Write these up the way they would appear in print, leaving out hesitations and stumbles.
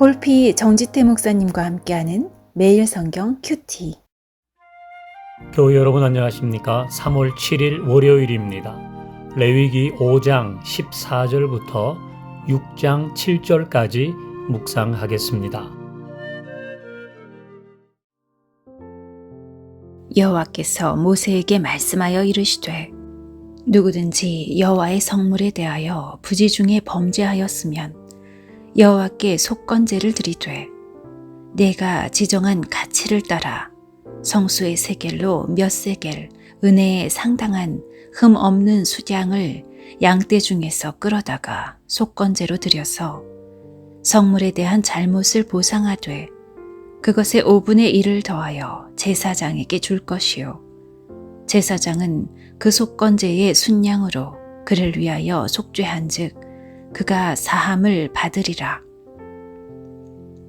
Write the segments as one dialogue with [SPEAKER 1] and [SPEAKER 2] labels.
[SPEAKER 1] 홀피 정지태 목사님과 함께하는 매일 성경 큐티.
[SPEAKER 2] 교회 여러분 안녕하십니까? 3월 7일 월요일입니다. 레위기 5장 14절부터 6장 7절까지 묵상하겠습니다.
[SPEAKER 1] 여호와께서 모세에게 말씀하여 이르시되 누구든지 여호와의 성물에 대하여 부지 중에 범죄하였으면 여호와께 속건제를 드리되 내가 지정한 가치를 따라 성수의 세겔로 몇 세겔 은혜에 상당한 흠 없는 수량을 양떼 중에서 끌어다가 속건제로 드려서 성물에 대한 잘못을 보상하되 그것의 5분의 1을 더하여 제사장에게 줄 것이요 제사장은 그 속건제의 순양으로 그를 위하여 속죄한즉 그가 사함을 받으리라.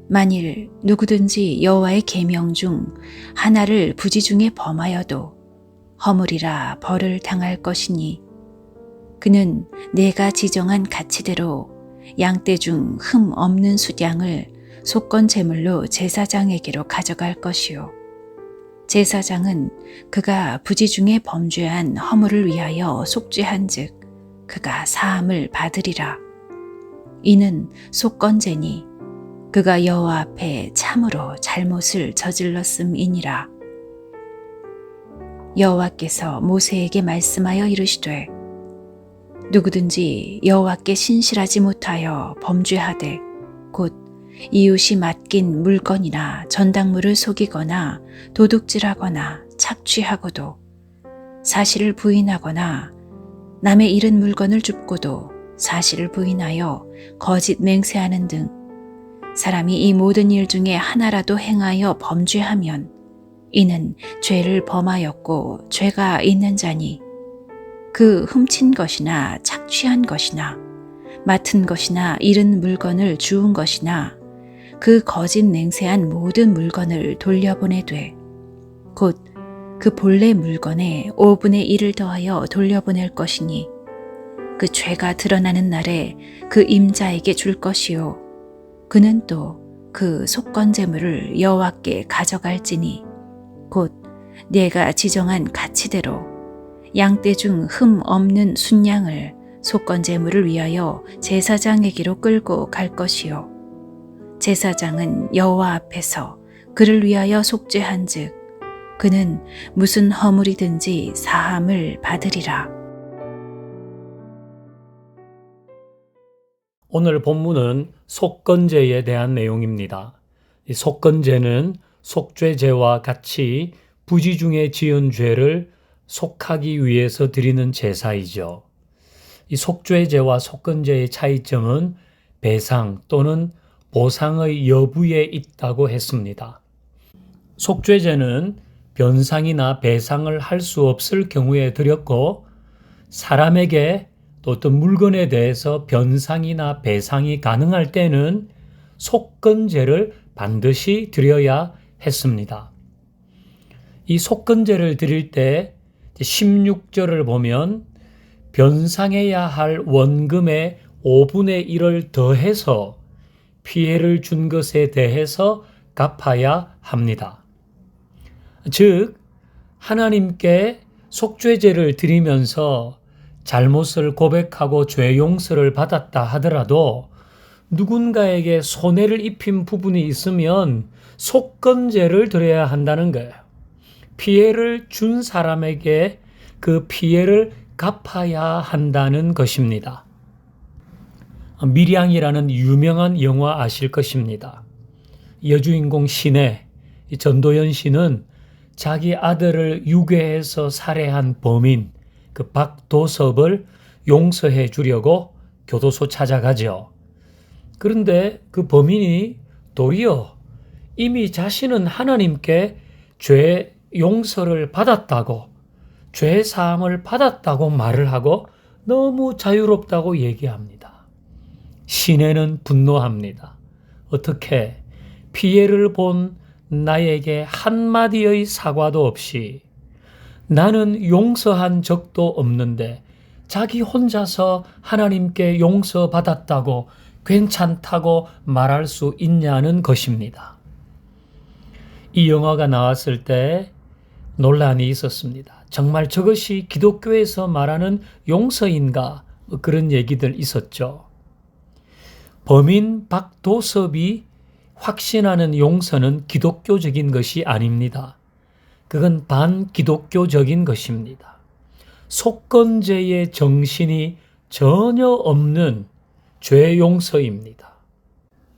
[SPEAKER 1] 만일 누구든지 여호와의 계명 중 하나를 부지 중에 범하여도 허물이라 벌을 당할 것이니 그는 내가 지정한 가치대로 양떼 중 흠 없는 수량을 속건 제물로 제사장에게로 가져갈 것이요 제사장은 그가 부지 중에 범죄한 허물을 위하여 속죄한즉 그가 사함을 받으리라. 이는 속건제니 그가 여호와 앞에 참으로 잘못을 저질렀음이니라. 여호와께서 모세에게 말씀하여 이르시되 누구든지 여호와께 신실하지 못하여 범죄하되 곧 이웃이 맡긴 물건이나 전당물을 속이거나 도둑질하거나 착취하고도 사실을 부인하거나 남의 잃은 물건을 줍고도 사실을 부인하여 거짓 맹세하는 등 사람이 이 모든 일 중에 하나라도 행하여 범죄하면 이는 죄를 범하였고 죄가 있는 자니 그 훔친 것이나 착취한 것이나 맡은 것이나 잃은 물건을 주운 것이나 그 거짓 맹세한 모든 물건을 돌려보내되 곧 그 본래 물건에 5분의 1을 더하여 돌려보낼 것이니 그 죄가 드러나는 날에 그 임자에게 줄 것이요 그는 또 그 속건제물을 여호와께 가져갈지니 곧 내가 지정한 가치대로 양떼 중 흠 없는 순양을 속건제물을 위하여 제사장에게로 끌고 갈 것이요 제사장은 여호와 앞에서 그를 위하여 속죄한즉 그는 무슨 허물이든지 사함을 받으리라.
[SPEAKER 2] 오늘 본문은 속건제에 대한 내용입니다. 이 속건제는 속죄제와 같이 부지 중에 지은 죄를 속하기 위해서 드리는 제사이죠. 이 속죄제와 속건제의 차이점은 배상 또는 보상의 여부에 있다고 했습니다. 속죄제는 변상이나 배상을 할 수 없을 경우에 드렸고 사람에게 또 어떤 물건에 대해서 변상이나 배상이 가능할 때는 속건제를 반드시 드려야 했습니다. 이 속건제를 드릴 때 16절을 보면 변상해야 할 원금의 5분의 1을 더해서 피해를 준 것에 대해서 갚아야 합니다. 즉 하나님께 속죄제를 드리면서 잘못을 고백하고 죄 용서를 받았다 하더라도 누군가에게 손해를 입힌 부분이 있으면 속건제를 드려야 한다는 거예요. 피해를 준 사람에게 그 피해를 갚아야 한다는 것입니다. 밀양이라는 유명한 영화 아실 것입니다. 여주인공 신혜, 전도연 씨는 자기 아들을 유괴해서 살해한 범인 그 박도섭을 용서해 주려고 교도소 찾아가죠. 그런데 그 범인이 도리어 이미 자신은 하나님께 죄 용서를 받았다고, 죄 사함을 받았다고 말을 하고 너무 자유롭다고 얘기합니다. 신혜는 분노합니다. 어떻게 피해를 본 나에게 한마디의 사과도 없이 나는 용서한 적도 없는데 자기 혼자서 하나님께 용서받았다고 괜찮다고 말할 수 있냐는 것입니다. 이 영화가 나왔을 때 논란이 있었습니다. 정말 저것이 기독교에서 말하는 용서인가? 그런 얘기들 있었죠. 범인 박도섭이 확신하는 용서는 기독교적인 것이 아닙니다. 그건 반기독교적인 것입니다. 속건제의 정신이 전혀 없는 죄 용서입니다.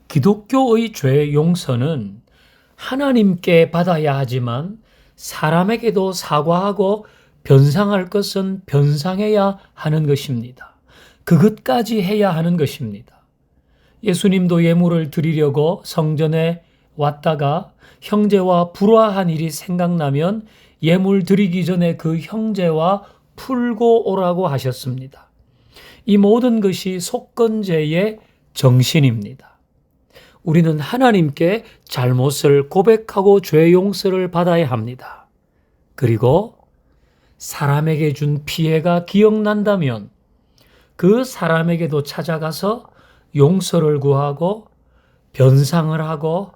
[SPEAKER 2] 기독교의 죄 용서는 하나님께 받아야 하지만 사람에게도 사과하고 변상할 것은 변상해야 하는 것입니다. 그것까지 해야 하는 것입니다. 예수님도 예물을 드리려고 성전에 왔다가 형제와 불화한 일이 생각나면 예물 드리기 전에 그 형제와 풀고 오라고 하셨습니다. 이 모든 것이 속건제의 정신입니다. 우리는 하나님께 잘못을 고백하고 죄 용서를 받아야 합니다. 그리고 사람에게 준 피해가 기억난다면 그 사람에게도 찾아가서 용서를 구하고 변상을 하고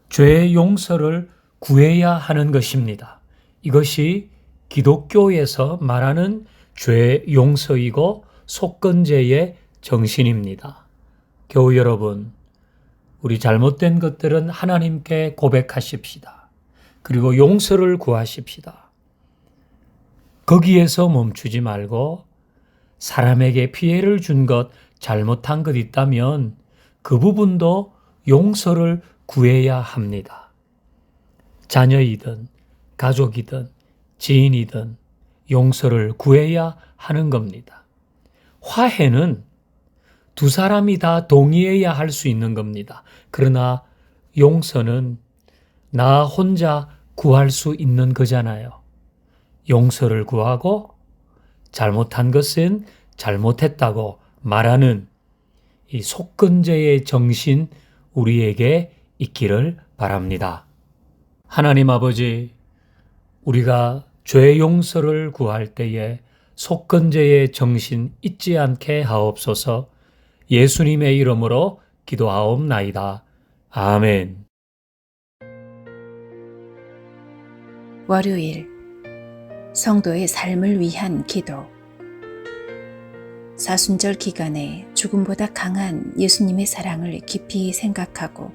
[SPEAKER 2] 죄 용서를 구해야 하는 것입니다. 이것이 기독교에서 말하는 죄 용서이고 속건제의 정신입니다. 교우 여러분, 우리 잘못된 것들은 하나님께 고백하십시다. 그리고 용서를 구하십시다. 거기에서 멈추지 말고 사람에게 피해를 준 것, 잘못한 것 있다면 그 부분도 용서를 구해야 합니다. 자녀이든 가족이든 지인이든 용서를 구해야 하는 겁니다. 화해는 두 사람이 다 동의해야 할 수 있는 겁니다. 그러나 용서는 나 혼자 구할 수 있는 거잖아요. 용서를 구하고 잘못한 것은 잘못했다고 말하는 이 속건제의 정신 우리에게 있기를 바랍니다. 하나님 아버지, 우리가 죄 용서를 구할 때에 속건제의 정신 잊지 않게 하옵소서. 예수님의 이름으로 기도하옵나이다. 아멘.
[SPEAKER 1] 월요일 성도의 삶을 위한 기도. 사순절 기간에 죽음보다 강한 예수님의 사랑을 깊이 생각하고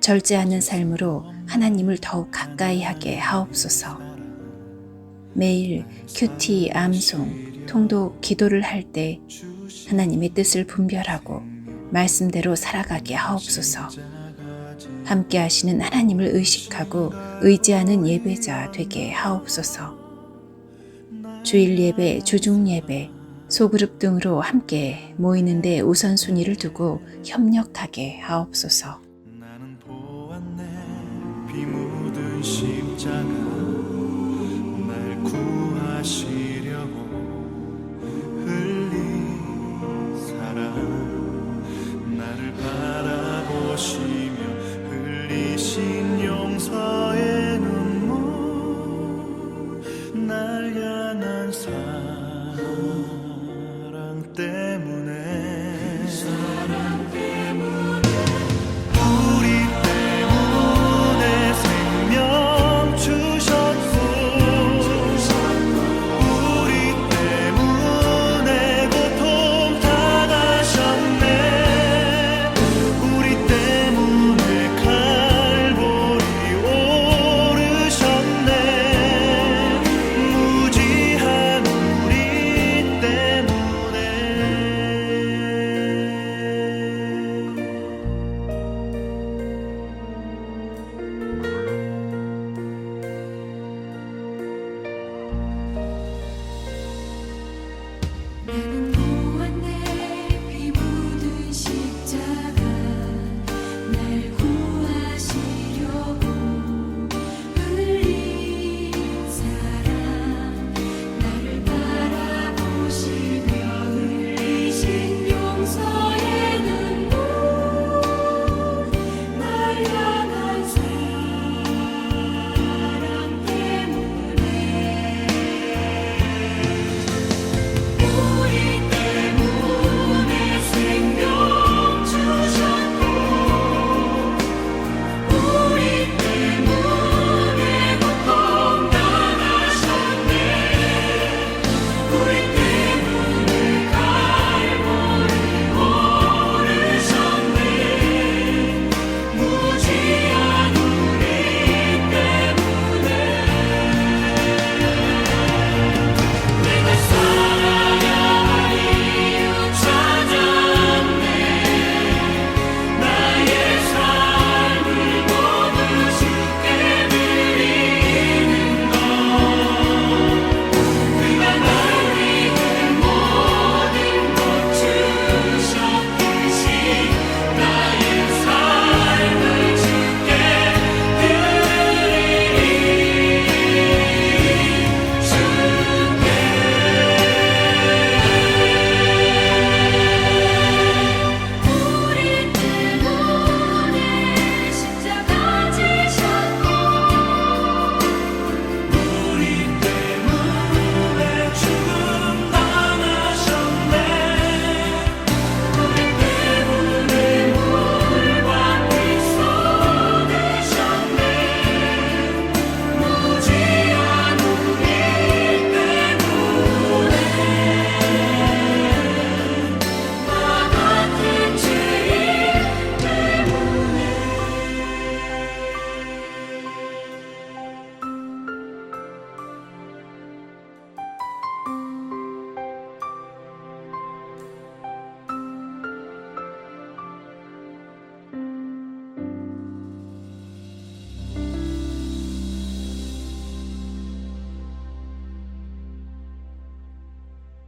[SPEAKER 1] 절제하는 삶으로 하나님을 더욱 가까이 하게 하옵소서. 매일 큐티 암송, 통독 기도를 할 때 하나님의 뜻을 분별하고 말씀대로 살아가게 하옵소서. 함께 하시는 하나님을 의식하고 의지하는 예배자 되게 하옵소서. 주일 예배, 주중 예배, 소그룹 등으로 함께 모이는데 우선순위를 두고 협력하게 하옵소서.
[SPEAKER 3] 나는 보았네 피 묻은 십자가 날 구하시려고 흘린 사랑 나를 바라보시며 흘리신 용서